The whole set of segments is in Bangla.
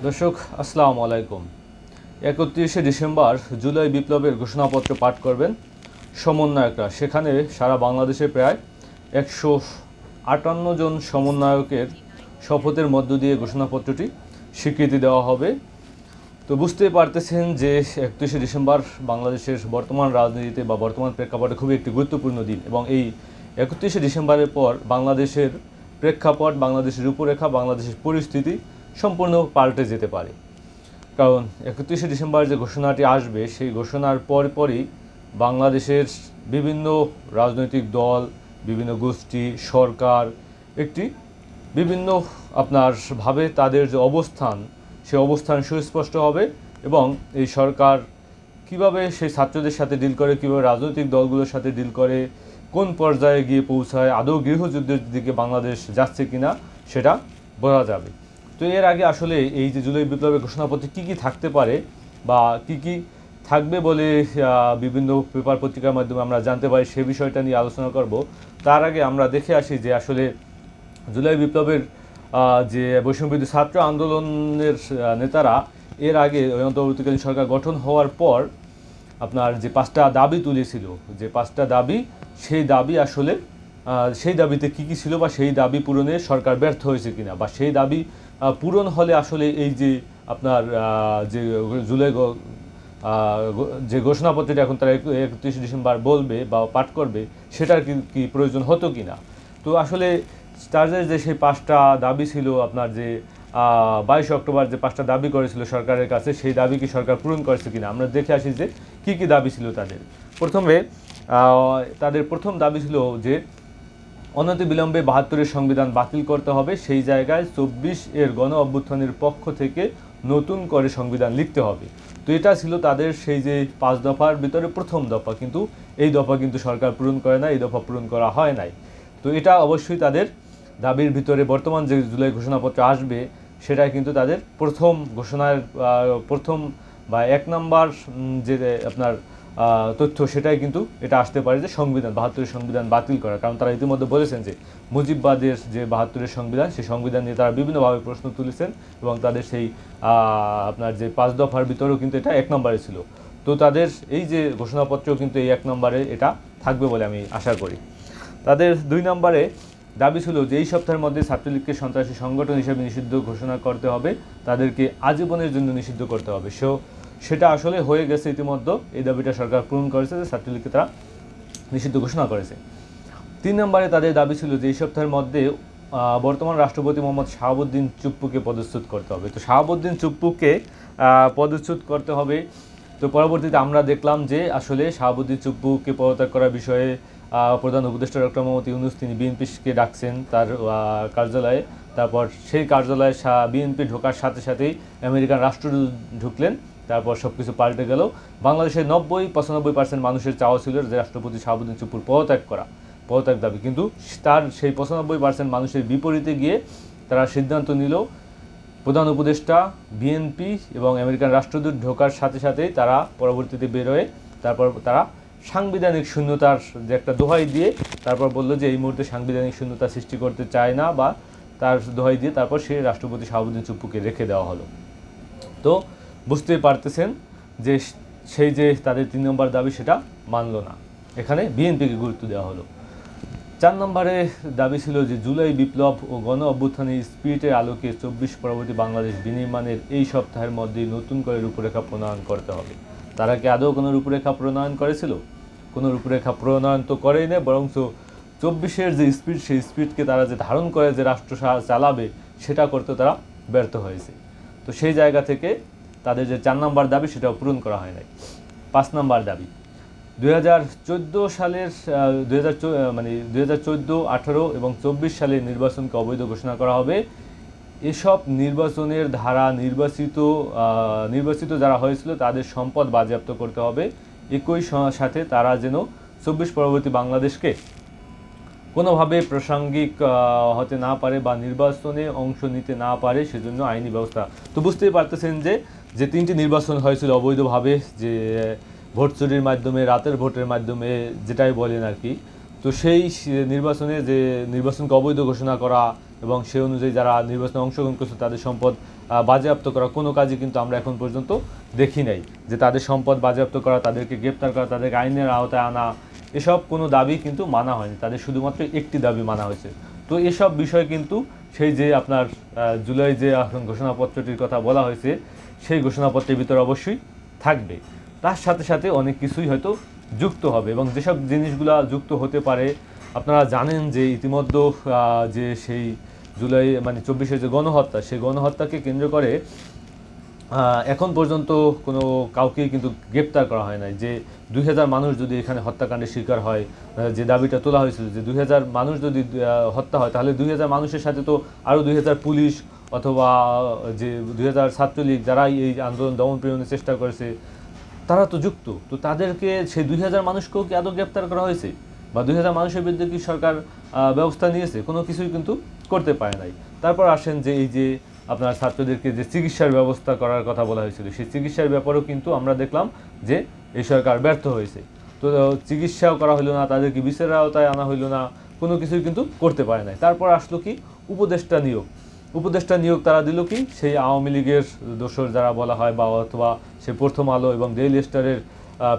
দর্শক আসসালামু আলাইকুম। 31শে ডিসেম্বর জুলাই বিপ্লবের ঘোষণাপত্র পাঠ করবেন সমন্বয়করা। সেখানে সারা বাংলাদেশে প্রায় 158 জন সমন্বয়কের শপথের মধ্য দিয়ে ঘোষণাপত্রটি স্বীকৃতি দেওয়া হবে। তো বুঝতেই পারতেছেন যে 31শে ডিসেম্বর বাংলাদেশের বর্তমান রাজনীতিতে বা বর্তমান প্রেক্ষাপটে খুবই একটি গুরুত্বপূর্ণ দিন এবং এই 31শে ডিসেম্বরের পর বাংলাদেশের প্রেক্ষাপট, বাংলাদেশের রূপরেখা, বাংলাদেশের পরিস্থিতি সম্পূর্ণ পাল্টে যেতে পারে। কারণ 31শে ডিসেম্বর যে ঘোষণাটি আসবে সেই ঘোষণার পরপরই বাংলাদেশের বিভিন্ন রাজনৈতিক দল, বিভিন্ন গোষ্ঠী, সরকার একটি বিভিন্ন ভাবে তাদের যে অবস্থান সেই অবস্থান সুস্পষ্ট হবে এবং এই সরকার কিভাবে সেই ছাত্রদের সাথে ডিল করে, কীভাবে রাজনৈতিক দলগুলোর সাথে ডিল করে, কোন পর্যায়ে গিয়ে পৌঁছায়, আদৌ গৃহযুদ্ধের দিকে বাংলাদেশ যাচ্ছে কিনা সেটা বোঝা যাবে। তো এর আগে আসলে এই যে জুলাই বিপ্লবের ঘোষণাপত্রে কী কী থাকতে পারে বা কী কী থাকবে বলে বিভিন্ন পেপার পত্রিকার মাধ্যমে আমরা জানতে পারি, সে বিষয়টা নিয়ে আলোচনা করব। তার আগে আমরা দেখে আসি যে আসলে জুলাই বিপ্লবের যে বৈষম্যবিরোধী ছাত্র আন্দোলনের নেতারা এর আগে অন্তর্বর্তীকালীন সরকার গঠন হওয়ার পর যে 5টা দাবি তুলেছিল, যে 5টা দাবি, সেই দাবি আসলে সেই দাবিতে কী কী ছিল বা সেই দাবি পূরণে সরকার ব্যর্থ হয়েছে কিনা, বা সেই দাবি পূরণ হলে আসলে এই যে যে জুলাই যে ঘোষণাপত্রটি এখন তারা 31 ডিসেম্বর বলবে বা পাঠ করবে সেটার কি প্রয়োজন হতো কিনা। তো আসলে তাদের যে সেই 5টা দাবি ছিল, যে 22 অক্টোবর যে 5টা দাবি করেছিল সরকারের কাছে, সেই দাবি কি সরকার পূরণ করেছে কিনা আমরা দেখে আসি যে কী কী দাবি ছিল তাদের। প্রথমে তাদের প্রথম দাবি ছিল যে অনতিবিলম্বে 72-এর সংবিধান বাতিল করতে হবে, সেই জায়গায় 24-এর গণ অভ্যুত্থানের পক্ষ থেকে নতুন করে সংবিধান লিখতে হবে। তো এটা ছিল তাদের সেই যে 5 দফার ভিতরে প্রথম দফা, কিন্তু এই দফা কিন্তু সরকার পূরণ করে না, এই দফা পূরণ করা হয় নাই। তো এটা অবশ্যই তাদের দাবির ভিতরে বর্তমান যে জুলাই ঘোষণাপত্র আসবে সেটা কিন্তু তাদের প্রথম ঘোষণার প্রথম বা 1 নম্বর যে তথ্য, সেটাই কিন্তু এটা আসতে পারে যে সংবিধান 72-এর সংবিধান বাতিল করা। কারণ তারা ইতিমধ্যে বলেছেন যে মুজিববাদের যে 72-এর সংবিধান, সেই সংবিধান নিয়ে তারা বিভিন্নভাবে প্রশ্ন তুলেছেন এবং তাদের সেই যে 5 দফার ভিতরেও কিন্তু এটা 1 নম্বরে ছিল। তো তাদের এই যে ঘোষণাপত্রেও কিন্তু এই 1 নম্বরে এটা থাকবে বলে আমি আশা করি। তাদের 2 নম্বরে দাবি ছিল যে এই সপ্তাহের মধ্যে ছাত্রলীগকে সন্ত্রাসী সংগঠন হিসেবে নিষিদ্ধ ঘোষণা করতে হবে, তাদেরকে আজীবনের জন্য নিষিদ্ধ করতে হবে। সেটা আসলে হয়ে গেছে ইতিমধ্যে, এই দাবিটা সরকার পূরণ করেছে যে ছাত্রলীগকে তারা নিষিদ্ধ ঘোষণা করেছে। 3 নম্বরে তাদের দাবি ছিল যে এই সপ্তাহের মধ্যে বর্তমান রাষ্ট্রপতি মোহাম্মদ শাহাবুদ্দিন চুপ্পুকে পদচ্যুত করতে হবে। তো শাহাবুদ্দিন চুপ্পুকে পদচ্যুত করতে হবে। তো পরবর্তীতে আমরা দেখলাম যে আসলে শাহাবুদ্দিন চুপ্পুকে পদত্যাগ করার বিষয়ে প্রধান উপদেষ্টা ডক্টর মোহাম্মদ ইউনূস তিনি বিএনপিকে ডাকছেন তার কার্যালয়ে। তারপর সেই কার্যালয়ে বিএনপি ঢোকার সাথে সাথেই আমেরিকান রাষ্ট্রদূত ঢুকলেন। তারপর সব কিছু পাল্টে গেল। বাংলাদেশের 90-95% মানুষের চাওয়া ছিল যে রাষ্ট্রপতি শাহাবুদ্দিন চুপ্পুর পদত্যাগ দাবি, কিন্তু তার সেই 95% মানুষের বিপরীতে গিয়ে তারা সিদ্ধান্ত নিল প্রধান উপদেষ্টা, বিএনপি এবং আমেরিকান রাষ্ট্রদূত ঢোকার সাথে সাথেই তারা পরবর্তীতে বেরোয় তারপর তারা সাংবিধানিক শূন্যতার যে একটা দোহাই দিয়ে তারপর বললো যে এই মুহূর্তে সাংবিধানিক শূন্যতা সৃষ্টি করতে চায় না, বা তার দোহাই দিয়ে তারপর সেই রাষ্ট্রপতি শাহাবুদ্দিন চুপ্পুকে রেখে দেওয়া হলো। তো বুঝতেই পারতেছেন যে সেই যে তাদের 3 নম্বর দাবি সেটা মানল না, এখানে বিএনপিকে গুরুত্ব দেওয়া হলো। 4 নম্বরে দাবি ছিল যে জুলাই বিপ্লব ও গণ অভ্যুত্থানের স্পিরিটের আলোকে 24 পরবর্তী বাংলাদেশ বিনির্মাণের এই সপ্তাহের মধ্যেই নতুন করে রূপরেখা প্রণয়ন করতে হবে। তারা কি আদৌ কোনো রূপরেখা প্রণয়ন করেছিল? কোনো রূপরেখা প্রণয়ন তো করেই না, বরং 24-এর যে স্পিরিট, সেই স্পিরিটকে তারা যে ধারণ করে যে রাষ্ট্র চালাবে সেটা করতে তারা ব্যর্থ হয়েছে। তো সেই জায়গা থেকে তাদের যে 4 নম্বর দাবি সেটাও পূরণ করা হয় নাই। 5 নম্বর দাবি 2014 সালের 2014, 18 এবং 24 সালের নির্বাচনকে অবৈধ ঘোষণা করা হবে। এসব নির্বাচনের ধারা নির্বাচিত যারা হয়েছিল তাদের সম্পদ বাজেয়াপ্ত করতে হবে। একই সাথে তারা যেন 24 পরবর্তী বাংলাদেশকে কোনোভাবে প্রাসঙ্গিক হতে না পারে বা নির্বাচনে অংশ নিতে না পারে, সেজন্য আইনি ব্যবস্থা। তো বুঝতেই পারতেছেন যে 3টি নির্বাচন হয়েছিল অবৈধভাবে, যে ভোট চুরির মাধ্যমে, রাতের ভোটের মাধ্যমে, যেটাই বলেন আর কি। তো সেই নির্বাচনে যে নির্বাচনকে অবৈধ ঘোষণা করা এবং সেই অনুযায়ী যারা নির্বাচনে অংশগ্রহণ করছে তাদের সম্পদ বাজেয়াপ্ত করা কোনো কাজই কিন্তু আমরা এখন পর্যন্ত দেখি নাই। যে তাদের সম্পদ বাজেয়াপ্ত করা, তাদেরকে গ্রেপ্তার করা, তাদেরকে আইনের আওতায় আনা, এসব কোনো দাবি কিন্তু মানা হয়নি। তাদের শুধুমাত্র একটি দাবি মানা হয়েছে। তো এসব বিষয় কিন্তু সেই যে আপনার জুলাই যে ঘোষণাপত্রটির কথা বলা হয়েছে, সেই ঘোষণাপত্রের ভিতরে অবশ্যই থাকবে। তার সাথে সাথে অনেক কিছুই হয়তো যুক্ত হবে, এবং যেসব জিনিসগুলো যুক্ত হতে পারে আপনারা জানেন যে ইতিমধ্যে যে সেই জুলাই মানে 24-এর যে গণহত্যা, সেই গণহত্যাকে কেন্দ্র করে এখন পর্যন্ত কোনো কাউকেই কিন্তু গ্রেপ্তার করা হয় নাই। যে 2000 মানুষ যদি এখানে হত্যাকাণ্ডের শিকার হয়, যে দাবিটা তোলা হয়েছিল যে 2000 মানুষ যদি হত্যা হয়, তাহলে 2000 মানুষের সাথে তো আরও 2000 পুলিশ অথবা যে 2000 ছাত্রলীগ যারা এই আন্দোলন দমন পীড়নের চেষ্টা করেছে, তারা তো যুক্ত। তো তাদেরকে সেই 2000 মানুষকেও কি আদৌ গ্রেপ্তার করা হয়েছে, বা 2000 মানুষের বিরুদ্ধে কি সরকার ব্যবস্থা নিয়েছে? কোনো কিছুই কিন্তু করতে পারে নাই। তারপর আসেন যে এই যে আপনার ছাত্রদেরকে যে চিকিৎসার ব্যবস্থা করার কথা বলা হয়েছিল, সেই চিকিৎসার ব্যাপারেও কিন্তু আমরা দেখলাম যে এই সরকার ব্যর্থ হয়েছে। তো চিকিৎসাও করা হলো না, তাদেরকে বিচারের আওতায় আনা হইলো না, কোনো কিছুই কিন্তু করতে পারে নাই। তারপর আসলো কি উপদেষ্টা নিয়োগ। উপদেষ্টা নিয়োগ তারা দিল কি সেই আওয়ামী লীগের দোসর যারা বলা হয়, বা অথবা সে প্রথম আলো এবং ডেইলি স্টারের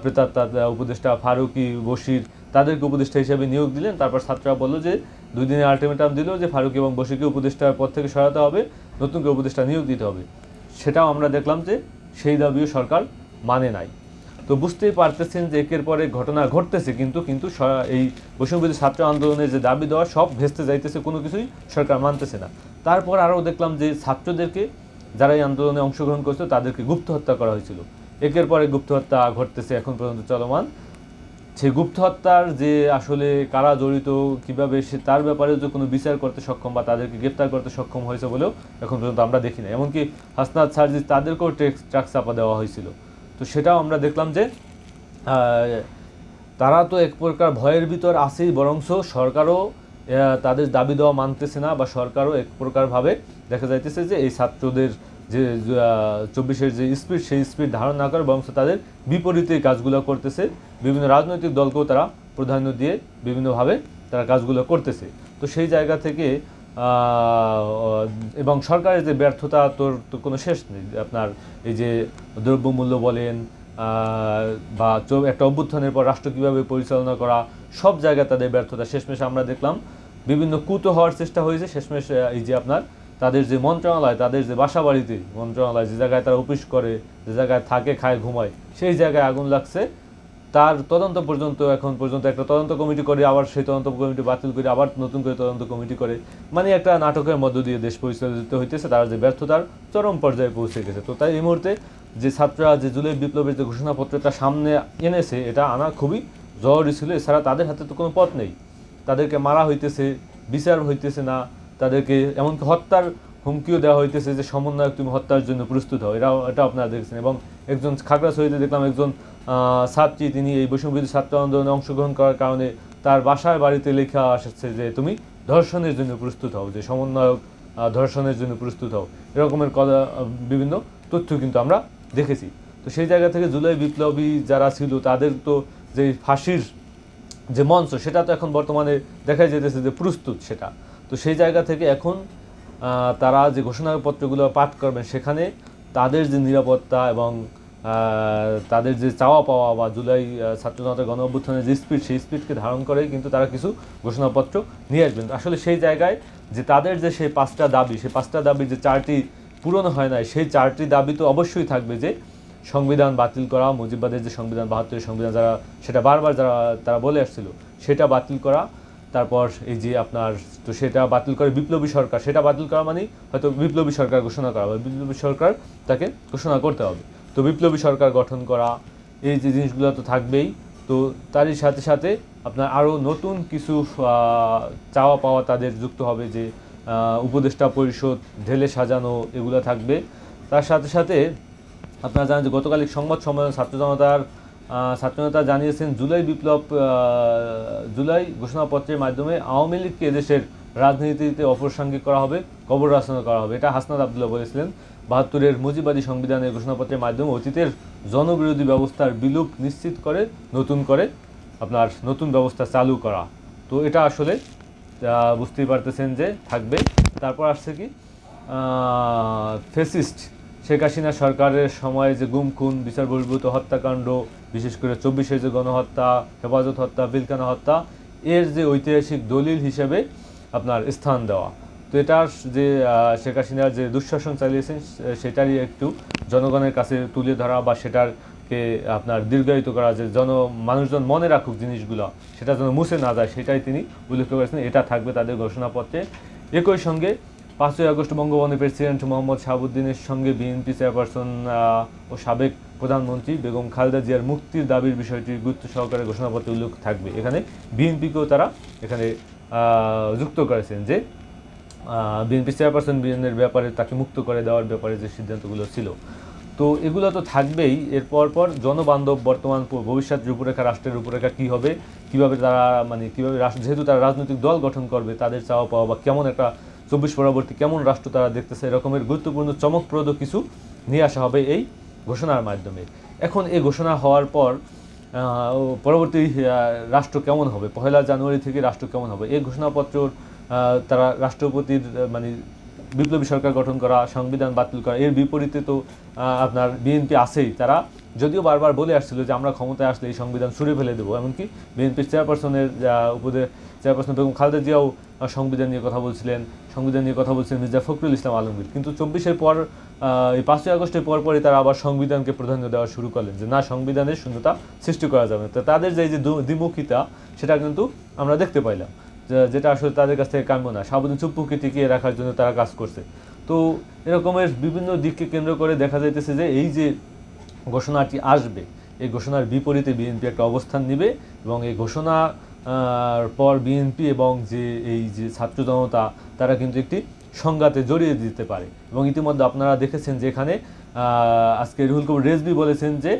প্রেতাত্মা উপদেষ্টা ফারুকি, বশির, তাদেরকে উপদেষ্টা হিসেবে নিয়োগ দিলেন। তারপর ছাত্ররা বললো যে 2 দিনের আলটিমেটাম দিল যে ফারুকি এবং বশিরকে উপদেষ্টার পদ থেকে সরাতে হবে, নতুন করে উপদেষ্টা নিয়োগ দিতে হবে। সেটাও আমরা দেখলাম যে সেই দাবিও সরকার মানে নাই। তো বুঝতেই পারতেছেন যে একের পরে ঘটনা ঘটতেছে, কিন্তু এই বৈষম্যবিরোধী ছাত্র আন্দোলনের যে দাবি দেওয়া সব ভেস্তে যাইতেছে, কোনো কিছুই সরকার মানতেছে না। তারপর আরও দেখলাম যে ছাত্রদেরকে যারা এই আন্দোলনে অংশগ্রহণ করছিল তাদেরকে গুপ্ত হত্যা করা হয়েছিল। একের পরে গুপ্ত হত্যা ঘটতেছে, এখন পর্যন্ত চলমান। সেই গুপ্ত হত্যার যে আসলে কারা জড়িত, কীভাবে সে তার ব্যাপারে যে কোনো বিচার করতে সক্ষম বা তাদেরকে গ্রেপ্তার করতে সক্ষম হয়েছে বলেও এখন পর্যন্ত আমরা দেখি না। এমনকি হাসনাত সার্জিস তাদেরকেও ট্রাক চাপা দেওয়া হয়েছিল। তো সেটাও আমরা দেখলাম যে তারা তো এক প্রকার ভয়ের ভিতর আছেই, বরংশ সরকারও তাদের দাবি দেওয়া মানতেছে না, বা সরকারও এক প্রকারভাবে দেখা যাইতেছে যে এই ছাত্রদের যে 24-এর যে স্পিড, সেই স্পিড ধারণ না করে বরংশ তাদের বিপরীতে কাজগুলো করতেছে। বিভিন্ন রাজনৈতিক দলকেও তারা প্রাধান্য দিয়ে বিভিন্নভাবে তারা কাজগুলো করতেছে। তো সেই জায়গা থেকে এবং সরকারের যে ব্যর্থতা তো কোনো শেষ নেই। আপনার এই যে দ্রব্যমূল্য বলেন, বা একটা অভ্যুত্থানের পর রাষ্ট্র কীভাবে পরিচালনা করা, সব জায়গায় তাদের ব্যর্থতা। শেষমেশ আমরা দেখলাম বিভিন্ন কুতো হওয়ার চেষ্টা হয়েছে। শেষমেশ এই যে আপনার তাদের যে মন্ত্রণালয়, তাদের যে বাসা বাড়িতে মন্ত্রণালয়, যে জায়গায় তারা অফিস করে, যে জায়গায় থাকে, খায়, ঘুমায়, সেই জায়গায় আগুন লাগছে। তার তদন্ত পর্যন্ত এখন পর্যন্ত একটা তদন্ত কমিটি করে, আবার সেই তদন্ত কমিটি বাতিল করে আবার নতুন করে তদন্ত কমিটি করে, মানে একটা নাটকের মধ্য দিয়ে দেশ পরিচালিত হইতেছে। তারা যে ব্যর্থতার চরম পর্যায়ে পৌঁছে গেছে। তো তাই এই মুহূর্তে যে ছাত্ররা যে জুলাই বিপ্লবের যে ঘোষণাপত্রটা সামনে এনেছে, এটা আনা খুবই জরুরি ছিল। এছাড়া তাদের হাতে তো কোনো পথ নেই। তাদেরকে মারা হইতেছে, বিচার হইতেছে না, তাদেরকে এমনকি হত্যার হুমকিও দেওয়া হইতেছে যে সমন্বয়ক তুমি হত্যার জন্য প্রস্তুত হও। এটা আপনারা দেখছেন। এবং একজন খাগড়াছড়িতে দেখলাম একজন ছাত্রী, তিনি এই বৈষম্যবিরোধী ছাত্র আন্দোলনে অংশগ্রহণ করার কারণে তার বাসায় বাড়িতে লেখা আসছে যে তুমি ধর্ষণের জন্য প্রস্তুত হও, যে সমন্বয়ক ধর্ষণের জন্য প্রস্তুত হও। এরকমের বিভিন্ন তথ্য কিন্তু আমরা দেখেছি। তো সেই জায়গা থেকে জুলাই বিপ্লবী যারা ছিল তাদের তো যে ফাঁসির যে মঞ্চ, সেটা তো এখন বর্তমানে দেখা যেতেছে যে প্রস্তুত সেটা। তো সেই জায়গা থেকে এখন তারা যে ঘোষণাপত্রগুলো পাঠ করবেন, সেখানে তাদের যে নিরাপত্তা এবং তাদের যে চাওয়া পাওয়া, বা জুলাই ছাত্র জনতার গণ অভ্যুত্থানের যে স্পিড, সেই স্পিডকে ধারণ করে কিন্তু তারা কিছু ঘোষণাপত্র নিয়ে আসবেন। আসলে সেই জায়গায় যে তাদের যে সেই 5টা দাবি, সেই 5টা দাবি যে 4টি পূরণ হয় নাই, সেই 4টি দাবি তো অবশ্যই থাকবে। যে সংবিধান বাতিল করা, মুজিববাদের যে সংবিধান, 72-এর সংবিধান, যারা সেটা বারবার তারা বলে আসছিল, সেটা বাতিল করা। তারপর এই যে আপনার তো সেটা বাতিল করে বিপ্লবী সরকার, সেটা বাতিল করা মানে হয়তো বিপ্লবী সরকার ঘোষণা করা হবে, বিপ্লবী সরকার তাকে ঘোষণা করতে হবে। তো বিপ্লবী সরকার গঠন করা, এই যে জিনিসগুলো তো থাকবেই। তো তারই সাথে সাথে আপনার আরও নতুন কিছু চাওয়া পাওয়া তাদের যুক্ত হবে, যে উপদেষ্টা পরিষদ ঢেলে সাজানো, এগুলো থাকবে। তার সাথে সাথে আপনারা জানেন যে গতকাল সংবাদ সম্মেলন ছাত্র জনতা জানিয়েছেন জুলাই ঘোষণাপত্রের মাধ্যমে আওয়ামী লীগকে এদেশের রাজনীতিতে অপ্রাসঙ্গিক করা হবে, কবর রচনা করা হবে। এটা হাসনাত আবদুল্লাহ বলেছিলেন। 72-এর মুজিববাদী সংবিধানের ঘোষণাপত্রের মাধ্যমে অতীতের জনবিরোধী ব্যবস্থার বিলুপ নিশ্চিত করে নতুন ব্যবস্থা চালু করা। তো এটা আসলে বুঝতেই পারতেছেন যে থাকবে। তারপর আসছে কি ফ্যাসিস্ট শেখ হাসিনা সরকারের সময়ে যে গুম খুন বিচার বহির্ভূত হত্যাকাণ্ড, বিশেষ করে 24-এর যে গণহত্যা, হেফাজত হত্যা, পিলখানা হত্যা, এর যে ঐতিহাসিক দলিল হিসেবে আপনার স্থান দেওয়া। তো এটার যে শেখ হাসিনার যে দুঃশাসন চালিয়েছেন সেটারই একটু জনগণের কাছে তুলে ধরা বা সেটাকে আপনার দীর্ঘায়িত করা, যে মানুষজন মনে রাখুক জিনিসগুলো, সেটা যেন মুছে না যায়, সেটাই তিনি উল্লেখ করেছেন। এটা থাকবে তাদের ঘোষণাপত্রে। একই সঙ্গে 5ই আগস্ট বঙ্গবন্ধু প্রেসিডেন্ট মোহাম্মদ শাহাবুদ্দিনের সঙ্গে বিএনপি চেয়ারপারসন ও সাবেক প্রধানমন্ত্রী বেগম খালেদা জিয়ার মুক্তির দাবির বিষয়টি গুরুত্ব সহকারে ঘোষণাপত্রে উল্লেখ থাকবে। এখানে বিএনপিকেও তারা এখানে যুক্ত করেছেন যে বিএনপি চেয়ারপারসন বিএনের ব্যাপারে তাকে মুক্ত করে দেওয়ার ব্যাপারে যে সিদ্ধান্তগুলো ছিল। তো এগুলো তো থাকবেই। এরপর জনবান্ধব বর্তমান ভবিষ্যৎ রূপরেখা, রাষ্ট্রের রূপরেখা কী হবে, কীভাবে তারা কীভাবে যেহেতু তারা রাজনৈতিক দল গঠন করবে, তাদের চাওয়া পাওয়া বা কেমন একটা 24 পরবর্তী কেমন রাষ্ট্র তারা দেখতেছে, এরকমের গুরুত্বপূর্ণ চমকপ্রদ কিছু নিয়ে আসা হবে এই ঘোষণার মাধ্যমে। এখন এই ঘোষণা হওয়ার পর পরবর্তী রাষ্ট্র কেমন হবে, 1 জানুয়ারি থেকে রাষ্ট্র কেমন হবে, এই ঘোষণাপত্র তারা রাষ্ট্রপতির বিপ্লবী সরকার গঠন করা, সংবিধান বাতিল করা, এর বিপরীতে তো আপনার বিএনপি আছেই। তারা যদিও বারবার বলে আসছিল যে আমরা ক্ষমতায় আসলে এই সংবিধান ছুঁড়ে ফেলে দেবো, এমনকি বিএনপির চেয়ারপারসনের চেয়ারপারসন বেগম খালেদা জিয়াও সংবিধান নিয়ে কথা বলছিলেন মির্জা ফখরুল ইসলাম আলমগীর। কিন্তু 24-এর পর এই 5ই আগস্টের পরপরই তারা আবার সংবিধানকে প্রাধান্য দেওয়া শুরু করলেন, যে না, সংবিধানের শূন্যতা সৃষ্টি করা যাবে না। তো তাদের যে দ্বিমুখিতা, সেটা কিন্তু আমরা দেখতে পাইলাম, যেটা আসলে তাদের কাছ থেকে কাম্য না। শাহাবুদ্দিন চুপ্পুকে টিকিয়ে রাখার জন্য তারা কাজ করছে। তো এরকমের বিভিন্ন দিককে কেন্দ্র করে দেখা যাইতেছে যে এই যে ঘোষণাটি আসবে, এই ঘোষণার বিপরীতে বিএনপি একটা অবস্থান নেবে, এবং এই ঘোষণা পর বিএনপি এবং এই যে ছাত্র জনতা, তারা কিন্তু একটি সংঘাতে জড়িয়ে দিতে পারে। এবং ইতিমধ্যে আপনারা দেখেছেন যে এখানে আজকে রুহুল কবির রেজভী বলেছেন যে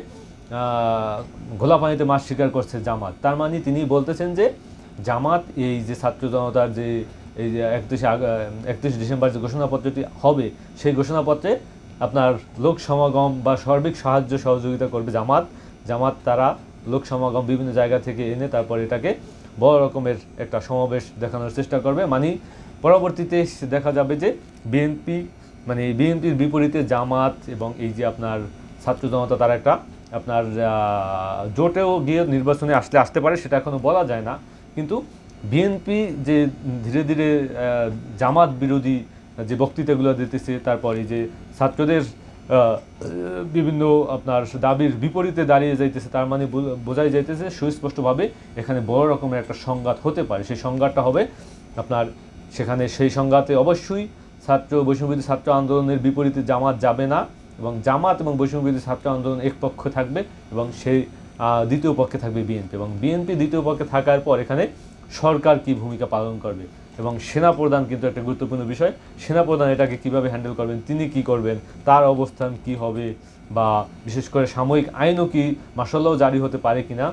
ঘোলা পানিতে মাছ শিকার করছে জামাত। তার মানে তিনি বলতেছেন যে জামাত এই যে ছাত্র জনতার যে এই যে 31 ডিসেম্বর যে ঘোষণাপত্রটি হবে, সেই ঘোষণাপত্রে আপনার লোক সমাগম বা সার্বিক সাহায্য সহযোগিতা করবে জামাত। তারা লোক সমাগম বিভিন্ন জায়গা থেকে এনে তারপর এটাকে বড় রকমের একটা সমাবেশ দেখানোর চেষ্টা করবে। পরবর্তীতে দেখা যাবে যে বিএনপির বিপরীতে জামাত এবং এই যে আপনার ছাত্র জনতা, তারা একটা আপনার জোটেও গিয়ে নির্বাচনে আসতে পারে, সেটা এখনো বলা যায় না। কিন্তু বিএনপি যে ধীরে ধীরে জামাত বিরোধী যে বক্তৃতাগুলো দিতেছে, তারপর এই যে ছাত্রদের বিভিন্ন আপনার দাবির বিপরীতে দাঁড়িয়ে যাইতেছে, তার মানে বোঝাই যাইতেছে সুস্পষ্টভাবে এখানে বড় রকমের একটা সংঘাত হতে পারে। সেই সংঘাতটা হবে আপনার সেই সংঘাতে অবশ্যই বৈষম্যবিরোধী ছাত্র আন্দোলনের বিপরীতে জামাত যাবে না, এবং জামাত এবং বৈষম্যবিরোধী ছাত্র আন্দোলন এক পক্ষে থাকবে, এবং সেই দ্বিতীয় পক্ষে থাকবে বিএনপি। এবং বিএনপি দ্বিতীয় পক্ষে থাকার পর এখানে সরকার কি ভূমিকা পালন করবে, এবং সেনাপ্রধান কিন্তু একটা গুরুত্বপূর্ণ বিষয়। সেনাপ্রধান এটাকে কিভাবে হ্যান্ডেল করবেন, তিনি কি করবেন, তার অবস্থান কি হবে, বা বিশেষ করে সাময়িক আইনও কি মাসাল্লাহ জারি হতে পারে কিনা,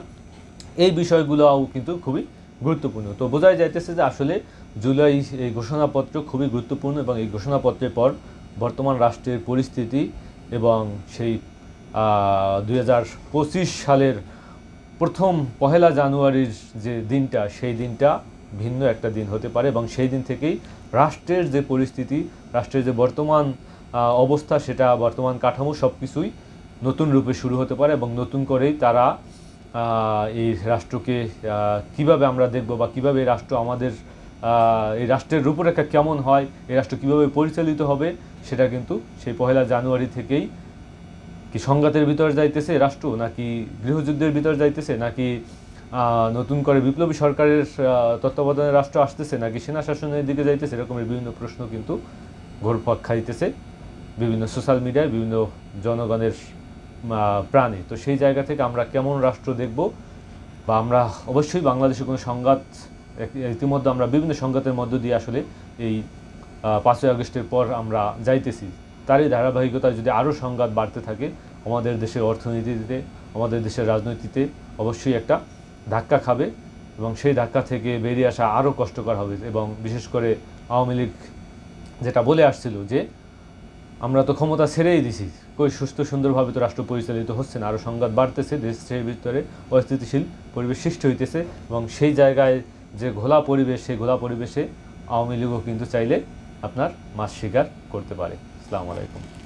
এই বিষয়গুলোও কিন্তু খুবই গুরুত্বপূর্ণ। তো বোঝাই যাইতেছে যে আসলে জুলাই এই ঘোষণাপত্র খুবই গুরুত্বপূর্ণ, এবং এই ঘোষণাপত্রের পর বর্তমান রাষ্ট্রের পরিস্থিতি এবং সেই 2025 সালের প্রথম 1 জানুয়ারির যে দিনটা, সেই দিনটা ভিন্ন একটা দিন হতে পারে। এবং সেই দিন থেকেই রাষ্ট্রের যে পরিস্থিতি, রাষ্ট্রের যে বর্তমান অবস্থা, সেটা বর্তমান কাঠামো সব কিছুই নতুন রূপে শুরু হতে পারে, এবং নতুন করেই তারা এই রাষ্ট্রকে কিভাবে আমরা দেখব, বা কিভাবে এই রাষ্ট্র আমাদের এই রাষ্ট্রের রূপরেখা কেমন হয়, এই রাষ্ট্র কিভাবে পরিচালিত হবে, সেটা কিন্তু সেই 1 জানুয়ারি থেকেই কি সংঘাতের ভিতর যাইতেছে রাষ্ট্র, নাকি গৃহযুদ্ধের ভিতর যাইতেছে, নাকি নতুন করে বিপ্লবী সরকারের তত্ত্বাবধানে রাষ্ট্র আসতেছে, নাকি সেনা শাসনের দিকে যাইতেছে, এরকমের বিভিন্ন প্রশ্ন কিন্তু ঘুরপাক খাইতেছে বিভিন্ন সোশ্যাল মিডিয়ায়, বিভিন্ন জনগণের প্রাণে। তো সেই জায়গা থেকে আমরা কেমন রাষ্ট্র দেখব, বা আমরা অবশ্যই বাংলাদেশে কোনো সংঘাত, ইতিমধ্যে আমরা বিভিন্ন সংঘাতের মধ্য দিয়ে আসলে এই 5ই আগস্টের পর আমরা যাইতেছি, তারই ধারাবাহিকতায় যদি আরও সংঘাত বাড়তে থাকে, আমাদের দেশের অর্থনীতিতে, আমাদের দেশের রাজনীতিতে অবশ্যই একটা ধাক্কা খাবে, এবং সেই ধাক্কা থেকে বেরিয়ে আসা আরও কষ্টকর হবে। এবং বিশেষ করে আওয়ামী লীগ যেটা বলে আসছিল যে আমরা তো ক্ষমতা ছেড়েই দিছি, সুস্থ সুন্দরভাবে তো রাষ্ট্র পরিচালিত হচ্ছে না, আরও সংঘাত বাড়তেছে, দেশের ভিতরে অস্থিতিশীল পরিবেশ সৃষ্টি হইতেছে, এবং সেই জায়গায় যে ঘোলা পরিবেশ, সেই ঘোলা পরিবেশে আওয়ামী লীগও কিন্তু চাইলে আপনার মাছ শিকার করতে পারে। আসসালামু আলাইকুম।